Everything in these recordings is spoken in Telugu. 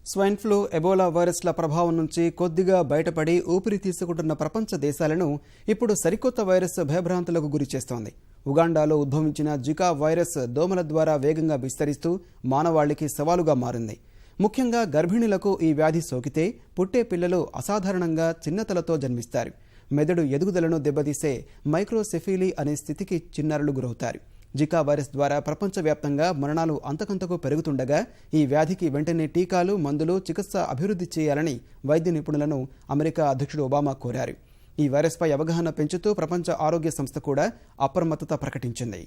స్వైన్ ఫ్లూ, ఎబోలా వైరస్ల ప్రభావం నుంచి కొద్దిగా బయటపడి ఊపిరి తీసుకుంటున్న ప్రపంచ దేశాలను ఇప్పుడు సరికొత్త వైరస్ భయభ్రాంతులకు గురి చేస్తోంది. ఉగాండాలో ఉద్భవించిన జికా వైరస్ దోమల ద్వారా వేగంగా విస్తరిస్తూ మానవాళికి సవాలుగా మారింది. ముఖ్యంగా గర్భిణులకు ఈ వ్యాధి సోకితే పుట్టే పిల్లలు అసాధారణంగా చిన్నతలతో జన్మిస్తారు. మెదడు ఎదుగుదలను దెబ్బతీసే మైక్రోసెఫీలీ అనే స్థితికి చిన్నారులు గురవుతారు. జికా వైరస్ ద్వారా ప్రపంచవ్యాప్తంగా మరణాలు అంతకంతకు పెరుగుతుండగా ఈ వ్యాధికి వెంటనే టీకాలు, మందులు, చికిత్స అభివృద్ధి చేయాలని వైద్య నిపుణులను అమెరికా అధ్యక్షుడు ఒబామా కోరారు. ఈ వైరస్పై అవగాహన పెంచుతూ ప్రపంచ ఆరోగ్య సంస్థ కూడా అప్రమత్తత ప్రకటించింది.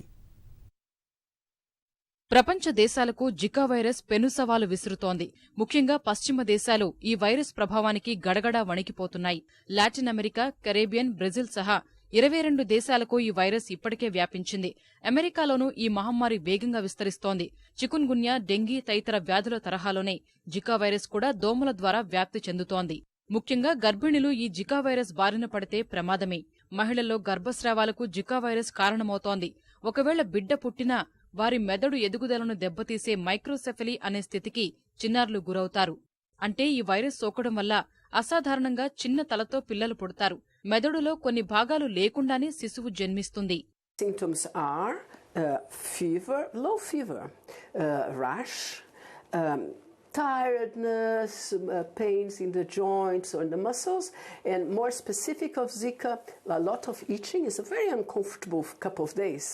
ప్రపంచ దేశాలకు జికా వైరస్ పెను సవాలు విసురుతోంది. ముఖ్యంగా పశ్చిమ దేశాలు ఈ వైరస్ ప్రభావానికి గడగడా వణికిపోతున్నాయి. లాటిన్ అమెరికా, కరేబియన్, బ్రెజిల్ సహా 22 దేశాలకు ఈ వైరస్ ఇప్పటికే వ్యాపించింది. అమెరికాలోనూ ఈ మహమ్మారి వేగంగా విస్తరిస్తోంది. చికున్ గున్యా, డెంగీ తదితర వ్యాధుల తరహాలోనే జికా వైరస్ కూడా దోమల ద్వారా వ్యాప్తి చెందుతోంది. ముఖ్యంగా గర్భిణులు ఈ జికా వైరస్ బారిన పడితే ప్రమాదమే. మహిళల్లో గర్భస్రావాలకు జికా వైరస్ కారణమవుతోంది. ఒకవేళ బిడ్డ పుట్టినా వారి మెదడు ఎదుగుదలను దెబ్బతీసే మైక్రోసెఫలీ అనే స్థితికి చిన్నారులు గురవుతారు. అంటే ఈ వైరస్ సోకడం వల్ల అసాధారణంగా చిన్న తలతో పిల్లలు పుడతారు. మెదడులో కొన్ని భాగాలు లేకుండానే శిశువు జన్మిస్తుంది. Symptoms are fever, low fever, rash, tiredness, pains in the joints or in the muscles, and more specific of Zika, a lot of itching. It's a very uncomfortable couple of days.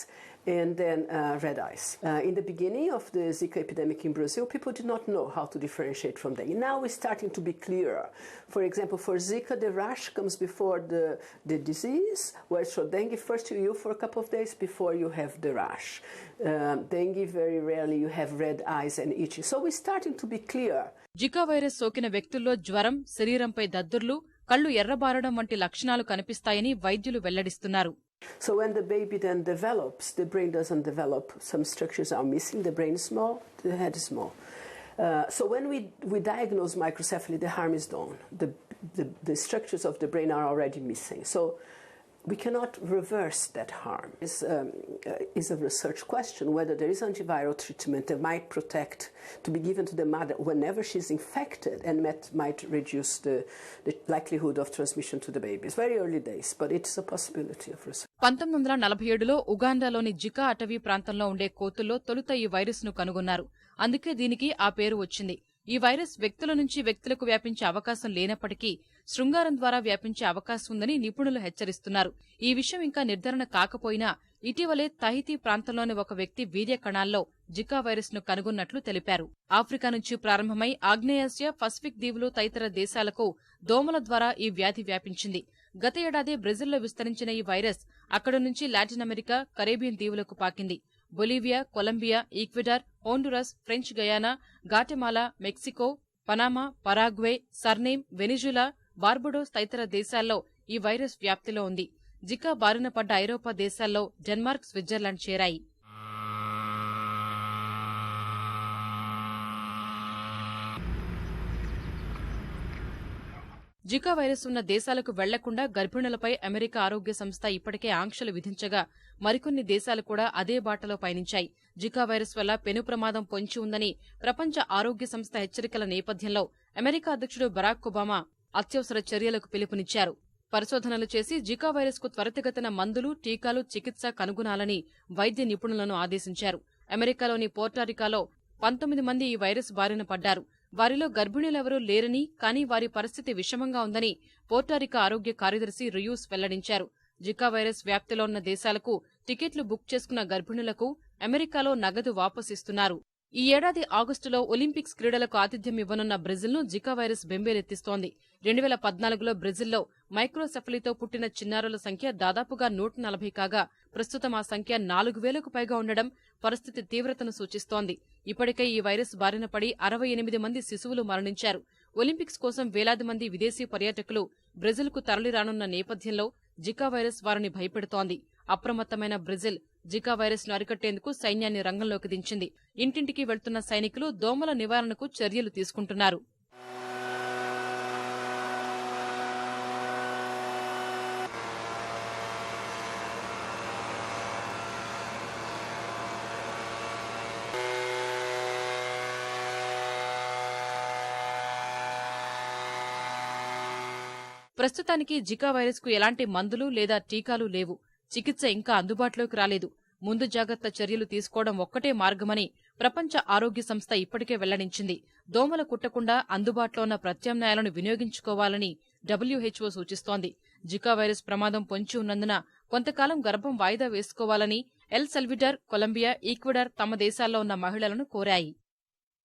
And then red eyes. In the beginning of the Zika epidemic in Brazil, people did not know how to differentiate from dengue. Now it's starting to be clearer. For example, for Zika, the rash comes before the disease, whereas for dengue, first you for a couple of days before you have the rash. Dengue, very rarely you have red eyes and itching. So we're starting to be clear. Zika virus సోకిన వ్యక్తుల్లో జ్వరం, శరీరంపై దద్దుర్లు, కళ్లు ఎర్రబారడం వంటి లక్షణాలు కనిపిస్తాయని వైద్యులు వెల్లడిస్తున్నారు. So when the baby then develops, the brain doesn't develop. Some structures are missing. The brain is small, the head is small. So when we diagnose microcephaly, the harm is done. The structures of the brain are already missing. So we cannot reverse that harm. It's a research question whether there is antiviral treatment that might protect to be given to the mother whenever she's infected and might reduce the likelihood of transmission to the baby. It's very early days, but it's a possibility of research. 1947లో ఉగాండాలోని జికా అటవీ ప్రాంతంలో ఉండే కోతుల్లో తొలుత ఈ వైరస్ను కనుగొన్నారు. అందుకే దీనికి ఆ పేరు వచ్చింది. ఈ వైరస్ వ్యక్తుల నుంచి వ్యక్తులకు వ్యాపించే అవకాశం లేనప్పటికీ శృంగారం ద్వారా వ్యాపించే అవకాశం ఉందని నిపుణులు హెచ్చరిస్తున్నారు. ఈ విషయం ఇంకా నిర్ధారణ కాకపోయినా ఇటీవలే తహితీ ప్రాంతంలోని ఒక వ్యక్తి వీర్య కణాల్లో జికా వైరస్ ను కనుగొన్నట్లు తెలిపారు. ఆఫ్రికా నుంచి ప్రారంభమై ఆగ్నేయాసియా, పసిఫిక్ దీవులు తదితర దేశాలకు దోమల ద్వారా ఈ వ్యాధి వ్యాపించింది. గత ఏడాది బ్రెజిల్లో విస్తరించిన ఈ వైరస్ అక్కడి నుంచి లాటిన్ అమెరికా, కరేబియన్ దీవులకు పాకింది. Bolivia, Colombia, Ecuador, Honduras, French Guiana, Guatemala, Mexico, Panama, Paraguay, Suriname, Venezuela, Barbados తదితర దేశాల్లో ఈ వైరస్ వ్యాప్తిలో ఉంది. జికా బారిన పడ్డ ఐరోపా దేశాల్లో డెన్మార్క్, స్విట్జర్లాండ్ చేరాయి. జికా వైరస్ ఉన్న దేశాలకు వెళ్లకుండా గర్భిణులపై అమెరికా ఆరోగ్య సంస్థ ఇప్పటికే ఆంక్షలు విధించగా మరికొన్ని దేశాలు కూడా అదే బాటలో పయనించాయి. జికా వైరస్ వల్ల పెను ప్రమాదం పొంచి ఉందని ప్రపంచ ఆరోగ్య సంస్థ హెచ్చరికల నేపథ్యంలో అమెరికా అధ్యక్షుడు బరాక్ ఒబామా అత్యవసర చర్యలకు పిలుపునిచ్చారు. పరిశోధనలు చేసి జికా వైరస్ కు త్వరితగతిన మందులు, టీకాలు, చికిత్స కనుగొనాలని వైద్య నిపుణులను ఆదేశించారు. అమెరికాలోని పోర్టారికాలో 19 మంది ఈ వైరస్ బారిన పడ్డారు. వారిలో గర్భిణులెవరూ లేరని, కానీ వారి పరిస్థితి విషమంగా ఉందని పోర్టారికా ఆరోగ్య కార్యదర్శి రియూస్ వెల్లడించారు. జికా వైరస్ వ్యాప్తిలో ఉన్న దేశాలకు టికెట్లు బుక్ చేసుకున్న గర్భిణులకు అమెరికాలో నగదు వాపసిస్తున్నారు. ఈ ఏడాది ఆగస్టులో ఒలింపిక్స్ క్రీడలకు ఆతిథ్యం ఇవ్వనున్న బ్రెజిల్ను జికా వైరస్ బెంబేలెత్తిస్తోంది. 2014లో బ్రెజిల్లో మైక్రోసెఫలీతో పుట్టిన చిన్నారుల సంఖ్య దాదాపుగా 140 కాగా ప్రస్తుతం ఆ సంఖ్య 4000కు పైగా ఉండడం పరిస్థితి తీవ్రతను సూచిస్తోంది. ఇప్పటికే ఈ వైరస్ బారిన పడి 68 మంది శిశువులు మరణించారు. ఒలింపిక్స్ కోసం వేలాది మంది విదేశీ పర్యాటకులు బ్రెజిల్కు తరలిరానున్న నేపథ్యంలో జికా వైరస్ వారిని భయపెడుతోంది. అప్రమత్తమైన బ్రెజిల్ జికా వైరస్ ను అరికట్టేందుకు సైన్యాన్ని రంగంలోకి దించింది. ఇంటింటికి వెళ్తున్న సైనికులు దోమల నివారణకు చర్యలు తీసుకుంటున్నారు. ప్రస్తుతానికి జికా వైరస్కు ఎలాంటి మందులు లేదా టీకాలు లేవు. చికిత్స ఇంకా అందుబాటులోకి రాలేదు. ముందు జాగ్రత్త చర్యలు తీసుకోవడం ఒక్కటే మార్గమని ప్రపంచ ఆరోగ్య సంస్థ ఇప్పటికే వెల్లడించింది. దోమలు కుట్టకుండా అందుబాటులో ఉన్న ప్రత్యామ్నాయాలను వినియోగించుకోవాలని WHO సూచిస్తోంది. జికా వైరస్ ప్రమాదం పొంచి ఉన్నందున కొంతకాలం గర్భం వాయిదా వేసుకోవాలని ఎల్ సల్విడార్, కొలంబియా, ఈక్వెడార్ తమ దేశాల్లో ఉన్న మహిళలను కోరాయి.